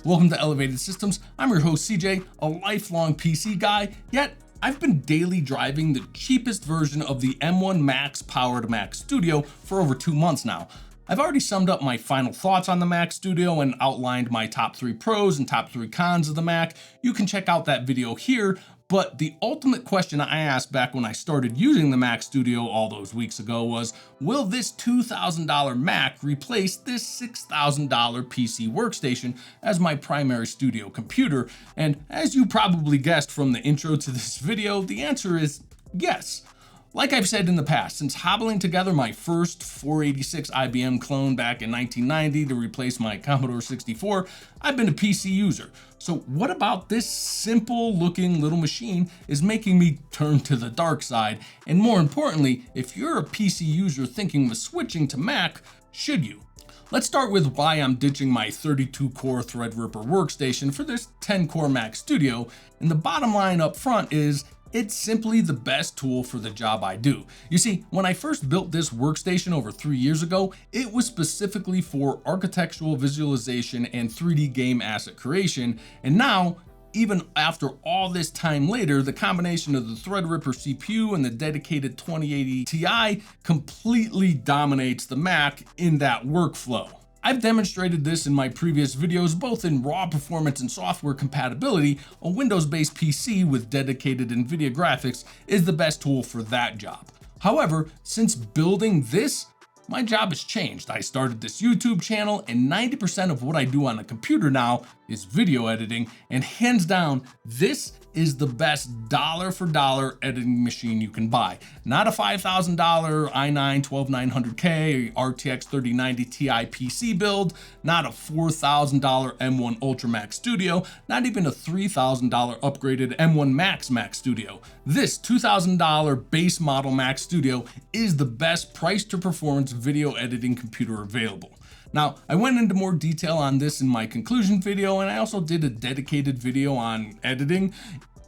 Welcome to Elevated Systems. I'm your host CJ, a lifelong PC guy, yet I've been daily driving the cheapest version of the M1 Max powered Mac Studio for over 2 months now. I've already summed up my final thoughts on the Mac Studio and outlined my top 3 pros and top 3 cons of the Mac. You can check out that video here. But the ultimate question I asked back when I started using the Mac Studio all those weeks ago was, will this $2,000 Mac replace this $6,000 PC workstation as my primary studio computer? And as you probably guessed from the intro to this video, the answer is yes. Like I've said in the past, since hobbling together my first 486 IBM clone back in 1990 to replace my Commodore 64, I've been a PC user. So what about this simple looking little machine is making me turn to the dark side? And more importantly, if you're a PC user thinking of switching to Mac, should you? Let's start with why I'm ditching my 32-core Threadripper workstation for this 10-core Mac Studio. And the bottom line up front is, it's simply the best tool for the job I do. You see, when I first built this workstation over 3 years ago, it was specifically for architectural visualization and 3D game asset creation. And now, even after all this time later, the combination of the Threadripper CPU and the dedicated 2080 Ti completely dominates the Mac in that workflow. I've demonstrated this in my previous videos, both in raw performance and software compatibility. A Windows-based PC with dedicated NVIDIA graphics is the best tool for that job. However, since building this, my job has changed. I started this YouTube channel, and 90% of what I do on a computer now is video editing, and hands down, this is the best dollar for dollar editing machine you can buy. Not a $5,000 i9 12900K or RTX 3090 Ti PC build, not a $4,000 M1 Ultra Max Studio, not even a $3,000 upgraded M1 Max Mac Studio. This $2,000 base model Mac Studio is the best price to performance video editing computer available. Now, I went into more detail on this in my conclusion video, and I also did a dedicated video on editing.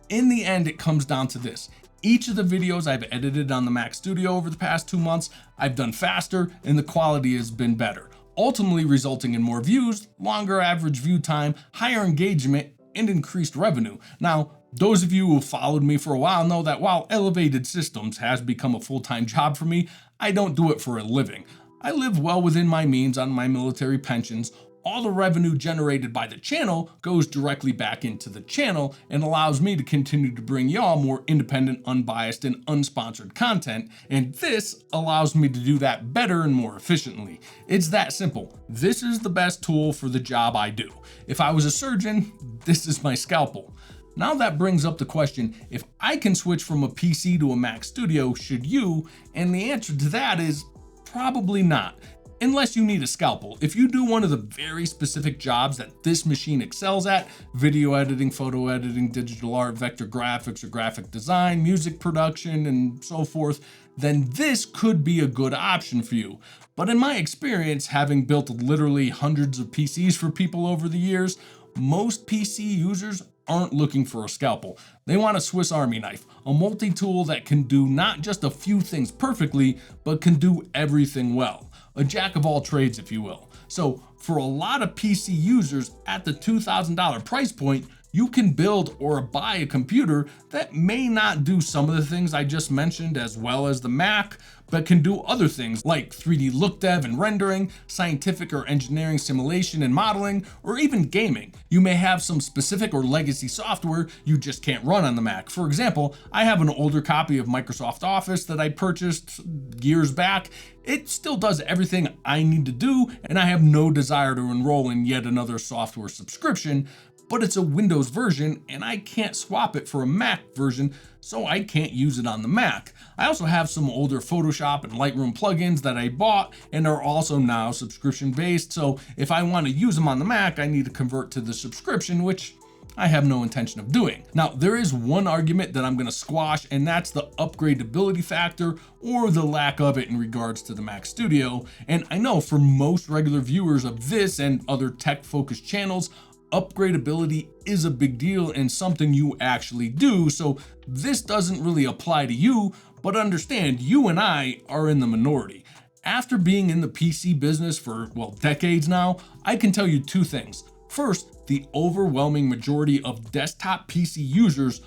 In the end, it comes down to this. Each of the videos I've edited on the Mac Studio over the past 2 months, I've done faster and the quality has been better, ultimately resulting in more views, longer average view time, higher engagement, and increased revenue. Now, those of you who have followed me for a while know that while Elevated Systems has become a full-time job for me, I don't do it for a living. I live well within my means on my military pensions. All the revenue generated by the channel goes directly back into the channel and allows me to continue to bring y'all more independent, unbiased, and unsponsored content. And this allows me to do that better and more efficiently. It's that simple. This is the best tool for the job I do. If I was a surgeon, this is my scalpel. Now that brings up the question, if I can switch from a PC to a Mac Studio, should you? And the answer to that is probably not, unless you need a scalpel. If you do one of the very specific jobs that this machine excels at, video editing, photo editing, digital art, vector graphics or graphic design, music production, and so forth, then this could be a good option for you. But in my experience, having built literally hundreds of PCs for people over the years, most PC users aren't looking for a scalpel. They want a Swiss Army knife, a multi-tool that can do not just a few things perfectly, but can do everything well. A jack of all trades, if you will. So for a lot of PC users at the $2,000 price point, you can build or buy a computer that may not do some of the things I just mentioned as well as the Mac, but can do other things like 3D look dev and rendering, scientific or engineering simulation and modeling, or even gaming. You may have some specific or legacy software you just can't run on the Mac. For example, I have an older copy of Microsoft Office that I purchased years back. It still does everything I need to do, and I have no desire to enroll in yet another software subscription, but it's a Windows version and I can't swap it for a Mac version, so I can't use it on the Mac. I also have some older Photoshop and Lightroom plugins that I bought and are also now subscription based, so if I want to use them on the Mac, I need to convert to the subscription, which I have no intention of doing. Now, there is one argument that I'm going to squash, and that's the upgradability factor or the lack of it in regards to the Mac Studio. And I know for most regular viewers of this and other tech-focused channels, upgradability is a big deal and something you actually do, so this doesn't really apply to you, but understand you and I are in the minority. After being in the PC business for, well, decades now, I can tell you two things. First, the overwhelming majority of desktop PC users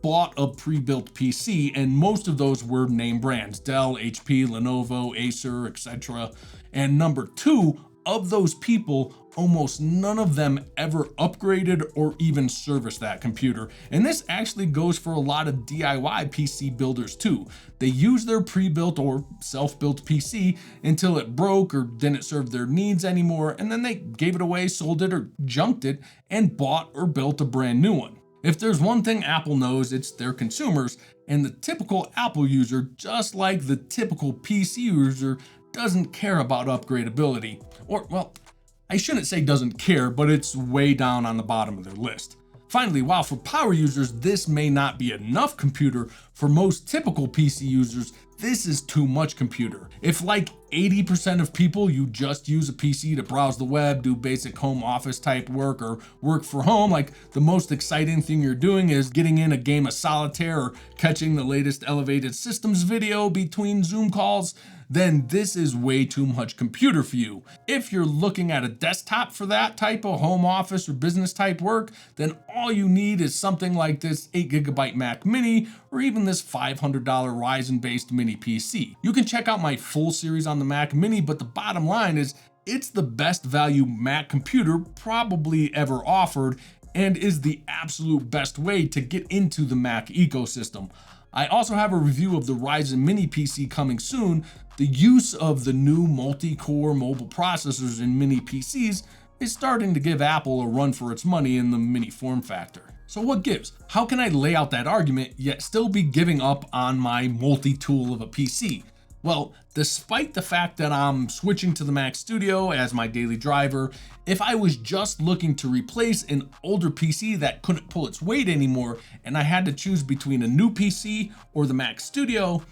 bought a pre-built PC, and most of those were name brands: Dell, HP, Lenovo, Acer, etc. And number two, of those people, almost none of them ever upgraded or even serviced that computer. And this actually goes for a lot of DIY PC builders too. They use their pre-built or self-built PC until it broke or didn't serve their needs anymore, and then they gave it away, sold it, or junked it and bought or built a brand new one. If there's one thing Apple knows, it's their consumers, and the typical Apple user, just like the typical PC user, doesn't care about upgradability. Or, well, I shouldn't say doesn't care, but it's way down on the bottom of their list. Finally, while for power users this may not be enough computer, for most typical PC users this is too much computer. If like 80% of people, you just use a PC to browse the web, do basic home office type work, or work for home, like the most exciting thing you're doing is getting in a game of solitaire or catching the latest elevated systems video between Zoom calls, then this is way too much computer for you. If you're looking at a desktop for that type of home office or business type work, then all you need is something like this 8GB Mac Mini or even this $500 Ryzen based mini PC. You can check out my full series on the Mac Mini, but the bottom line is it's the best value Mac computer probably ever offered and is the absolute best way to get into the Mac ecosystem. I also have a review of the Ryzen mini PC coming soon. The use of the new multi-core mobile processors in mini PCs is starting to give Apple a run for its money in the mini form factor. So what gives? How can I lay out that argument yet still be giving up on my multi-tool of a PC? Well, despite the fact that I'm switching to the Mac Studio as my daily driver, if I was just looking to replace an older PC that couldn't pull its weight anymore and I had to choose between a new PC or the Mac Studio,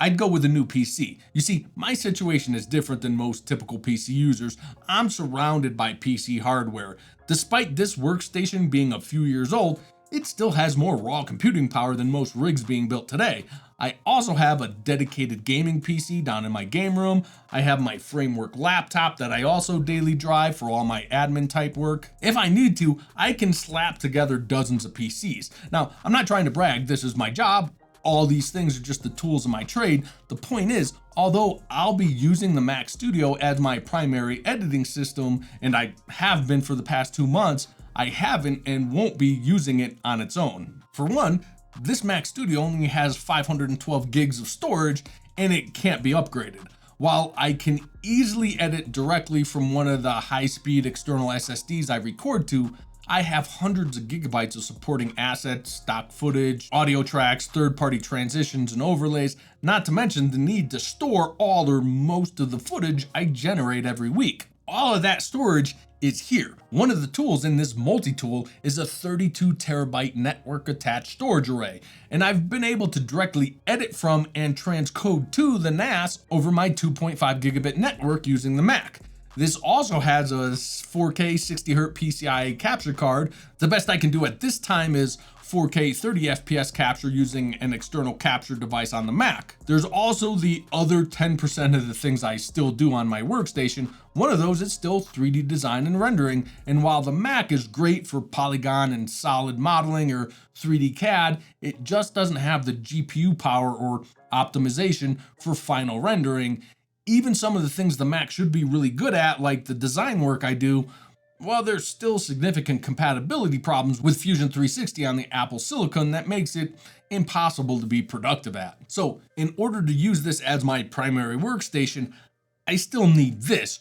I'd go with a new PC. You see, my situation is different than most typical PC users. I'm surrounded by PC hardware. Despite this workstation being a few years old, it still has more raw computing power than most rigs being built today. I also have a dedicated gaming PC down in my game room. I have my Framework laptop that I also daily drive for all my admin type work. If I need to, I can slap together dozens of PCs. Now, I'm not trying to brag, this is my job. All these things are just the tools of my trade. The point is, although I'll be using the Mac Studio as my primary editing system, and I have been for the past 2 months, I haven't and won't be using it on its own. For one, this Mac Studio only has 512 gigs of storage and it can't be upgraded. While I can easily edit directly from one of the high-speed external SSDs I record to, I have hundreds of gigabytes of supporting assets, stock footage, audio tracks, third-party transitions and overlays, not to mention the need to store all or most of the footage I generate every week. All of that storage is here. One of the tools in this multi-tool is a 32 terabyte network attached storage array, and I've been able to directly edit from and transcode to the NAS over my 2.5 gigabit network using the Mac. This also has a 4K 60Hz PCIe capture card. The best I can do at this time is 4K 30 FPS capture using an external capture device on the Mac. There's also the other 10% of the things I still do on my workstation. One of those is still 3D design and rendering, and while the Mac is great for polygon and solid modeling or 3D CAD, it just doesn't have the GPU power or optimization for final rendering. Even some of the things the Mac should be really good at, like the design work I do, well, there's still significant compatibility problems with Fusion 360 on the Apple Silicon that makes it impossible to be productive at. So in order to use this as my primary workstation, I still need this,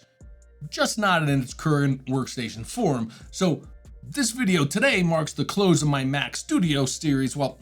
just not in its current workstation form. So this video today marks the close of my Mac Studio series. Well,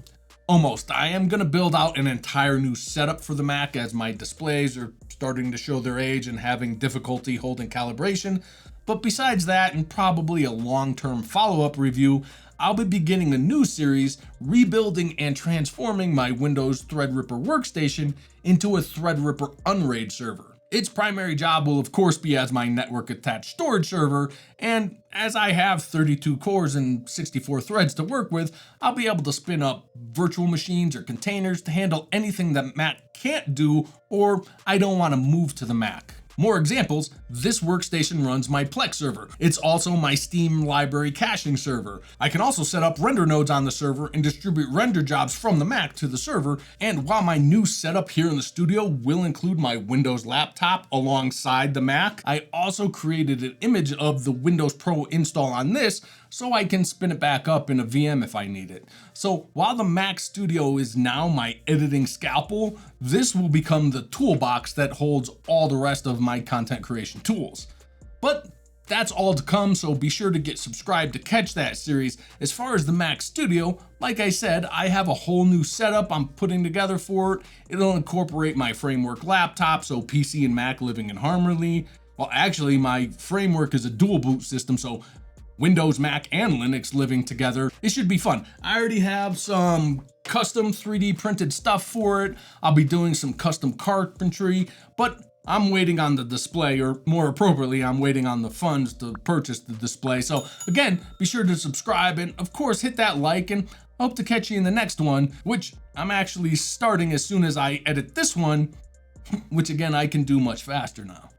almost. I am going to build out an entire new setup for the Mac as my displays are starting to show their age and having difficulty holding calibration. But besides that, and probably a long-term follow-up review, I'll be beginning a new series rebuilding and transforming my Windows Threadripper workstation into a Threadripper Unraid server. Its primary job will of course be as my network attached storage server, and as I have 32 cores and 64 threads to work with, I'll be able to spin up virtual machines or containers to handle anything that Mac can't do or I don't want to move to the Mac. More examples, this workstation runs my Plex server. It's also my Steam library caching server. I can also set up render nodes on the server and distribute render jobs from the Mac to the server. And while my new setup here in the studio will include my Windows laptop alongside the Mac, I also created an image of the Windows Pro install on this so I can spin it back up in a VM if I need it. So while the Mac Studio is now my editing scalpel, this will become the toolbox that holds all the rest of my content creation tools. But that's all to come, so be sure to get subscribed to catch that series. As far as the Mac Studio, like I said, I have a whole new setup I'm putting together for it. It'll incorporate my Framework laptop, so PC and Mac living in harmony. Well, actually, my Framework is a dual boot system, so Windows, Mac, and Linux living together. It should be fun. I already have some custom 3D printed stuff for it. I'll be doing some custom carpentry, but I'm waiting on the display, or more appropriately, I'm waiting on the funds to purchase the display. So again, be sure to subscribe and of course hit that like, and I hope to catch you in the next one, which I'm actually starting as soon as I edit this one, which again, I can do much faster now.